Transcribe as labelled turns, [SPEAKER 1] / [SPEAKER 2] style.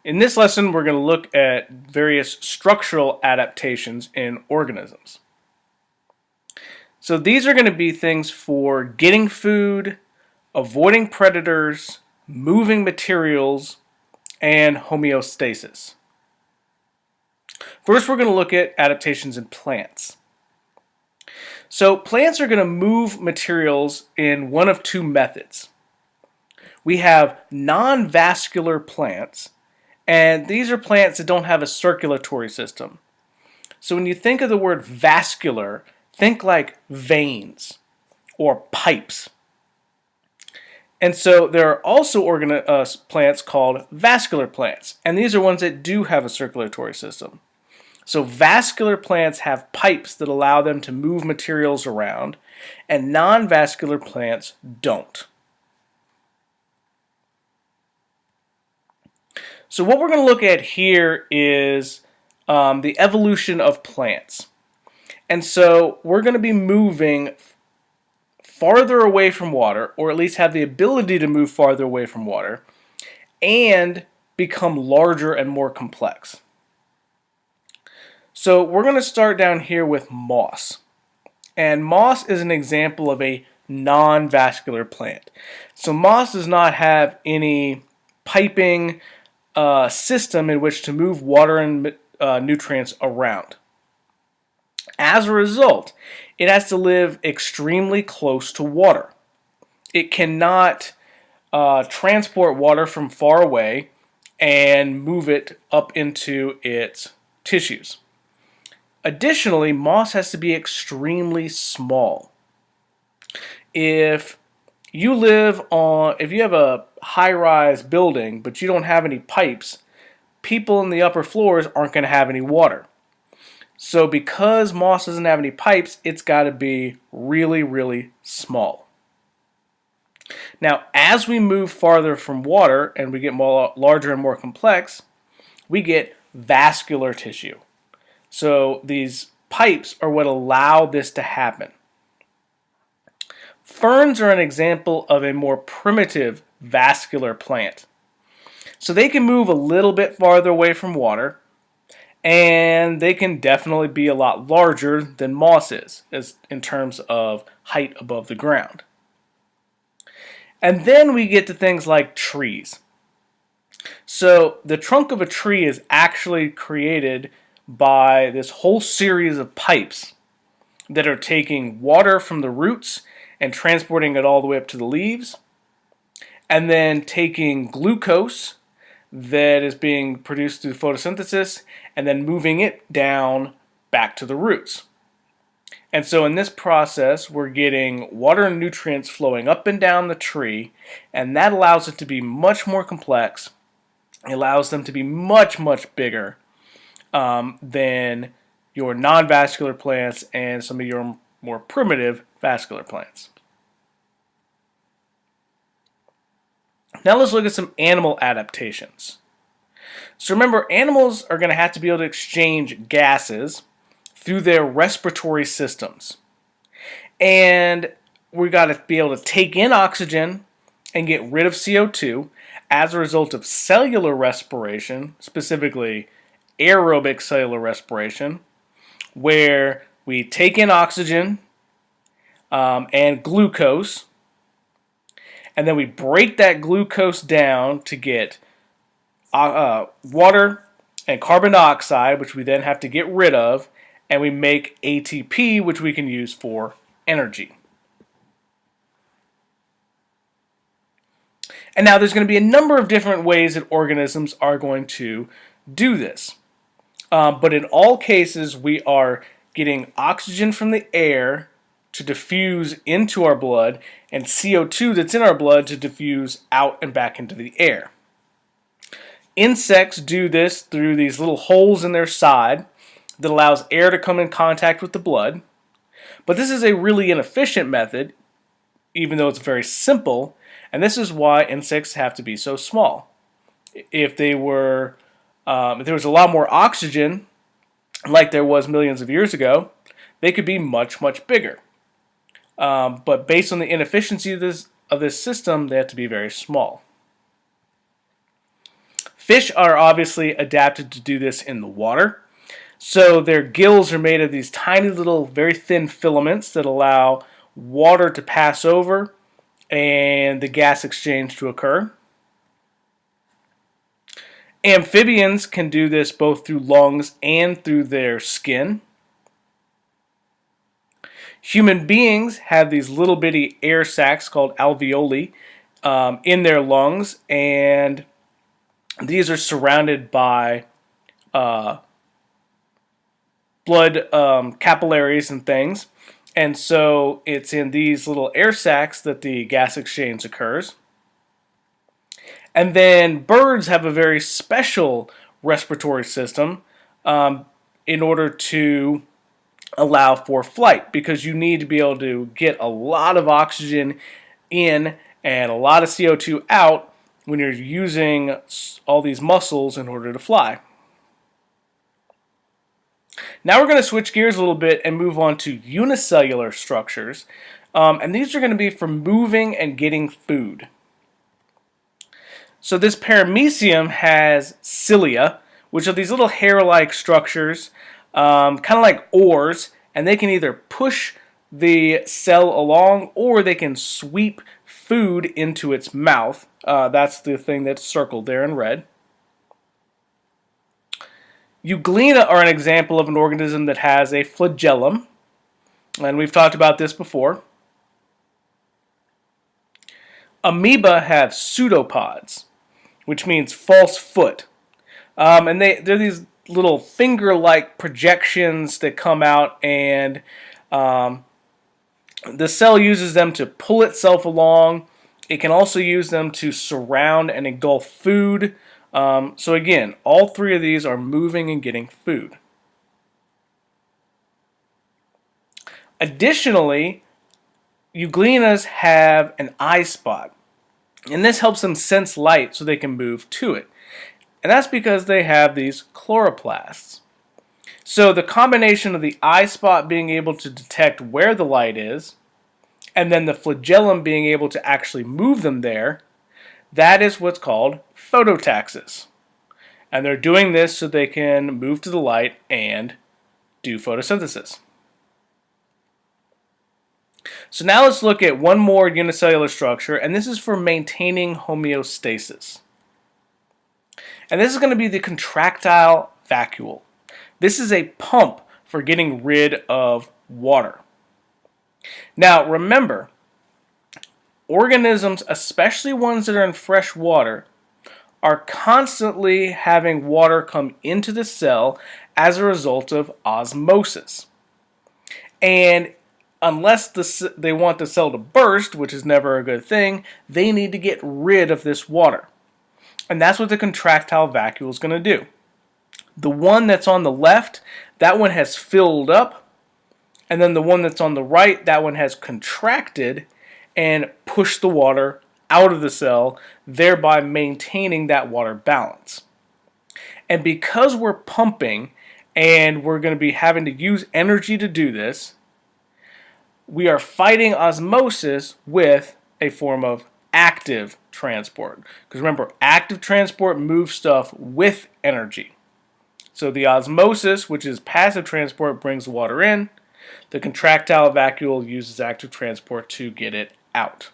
[SPEAKER 1] In this lesson, we're going to look at various structural adaptations in organisms. So these are going to be things for getting food, avoiding predators, moving materials, and homeostasis. First, we're going to look at adaptations in plants. So plants are going to move materials in one of two methods. We have non-vascular plants, and these are plants that don't have a circulatory system. So when you think of the word vascular, think like veins or pipes. And so there are also plants called vascular plants, and these are ones that do have a circulatory system. So vascular plants have pipes that allow them to move materials around, and non-vascular plants don't. So what we're going to look at here is the evolution of plants. And so we're going to be moving farther away from water, or at least have the ability to move farther away from water, and become larger and more complex. So we're going to start down here with moss. And moss is an example of a non-vascular plant. So moss does not have any piping system in which to move water and nutrients around. As a result, it has to live extremely close to water. It cannot transport water from far away and move it up into its tissues. Additionally, moss has to be extremely small. If you have a high-rise building, but you don't have any pipes, people in the upper floors aren't going to have any water. So because moss doesn't have any pipes, it's got to be really, really small. Now, as we move farther from water and we get larger and more complex, we get vascular tissue. So these pipes are what allow this to happen. Ferns are an example of a more primitive vascular plant. So they can move a little bit farther away from water, and they can definitely be a lot larger than moss is, in terms of height above the ground. And then we get to things like trees. So the trunk of a tree is actually created by this whole series of pipes that are taking water from the roots and transporting it all the way up to the leaves, and then taking glucose that is being produced through photosynthesis and then moving it down back to the roots. And so in this process, we're getting water and nutrients flowing up and down the tree, and that allows it to be much more complex. It allows them to be much, much bigger than your non-vascular plants and some of your more primitive vascular plants. Now let's look at some animal adaptations. So remember, animals are going to have to be able to exchange gases through their respiratory systems. And we got to be able to take in oxygen and get rid of CO2 as a result of cellular respiration, specifically aerobic cellular respiration, where we take in oxygen and glucose, and then we break that glucose down to get water and carbon dioxide, which we then have to get rid of, and we make ATP, which we can use for energy. And now there's going to be a number of different ways that organisms are going to do this. But in all cases, we are getting oxygen from the air to diffuse into our blood, and CO2 that's in our blood to diffuse out and back into the air. Insects do this through these little holes in their side that allows air to come in contact with the blood. But this is a really inefficient method, even though it's very simple, and this is why insects have to be so small. If there was a lot more oxygen, like there was millions of years ago, they could be much, much bigger. But based on the inefficiency of this system, they have to be very small. Fish are obviously adapted to do this in the water. So their gills are made of these tiny little, very thin filaments that allow water to pass over and the gas exchange to occur. Amphibians can do this both through lungs and through their skin. Human beings have these little bitty air sacs called alveoli in their lungs, and these are surrounded by blood capillaries and things. And so it's in these little air sacs that the gas exchange occurs. And then birds have a very special respiratory system in order to allow for flight, because you need to be able to get a lot of oxygen in and a lot of CO2 out when you're using all these muscles in order to fly. Now we're going to switch gears a little bit and move on to unicellular structures. And these are going to be for moving and getting food. So this paramecium has cilia, which are these little hair-like structures, kind of like oars, and they can either push the cell along or they can sweep food into its mouth. That's the thing that's circled there in red. Euglena are an example of an organism that has a flagellum, and we've talked about this before. Amoeba have pseudopods, which means false foot. And they're these little finger-like projections that come out, and the cell uses them to pull itself along. It can also use them to surround and engulf food. So again, all three of these are moving and getting food. Additionally, euglenas have an eye spot, and this helps them sense light so they can move to it. And that's because they have these chloroplasts. So the combination of the eye spot being able to detect where the light is, and then the flagellum being able to actually move them there, that is what's called phototaxis. And they're doing this so they can move to the light and do photosynthesis. So now let's look at one more unicellular structure, and this is for maintaining homeostasis. And this is going to be the contractile vacuole. This is a pump for getting rid of water. Now remember, organisms, especially ones that are in fresh water, are constantly having water come into the cell as a result of osmosis. And unless they want the cell to burst, which is never a good thing, they need to get rid of this water. And that's what the contractile vacuole is going to do. The one that's on the left, that one has filled up, and then the one that's on the right, that one has contracted and pushed the water out of the cell, thereby maintaining that water balance. And because we're pumping and we're going to be having to use energy to do this, we are fighting osmosis with a form of active transport. Because remember, active transport moves stuff with energy. So the osmosis, which is passive transport, brings water in. The contractile vacuole uses active transport to get it out.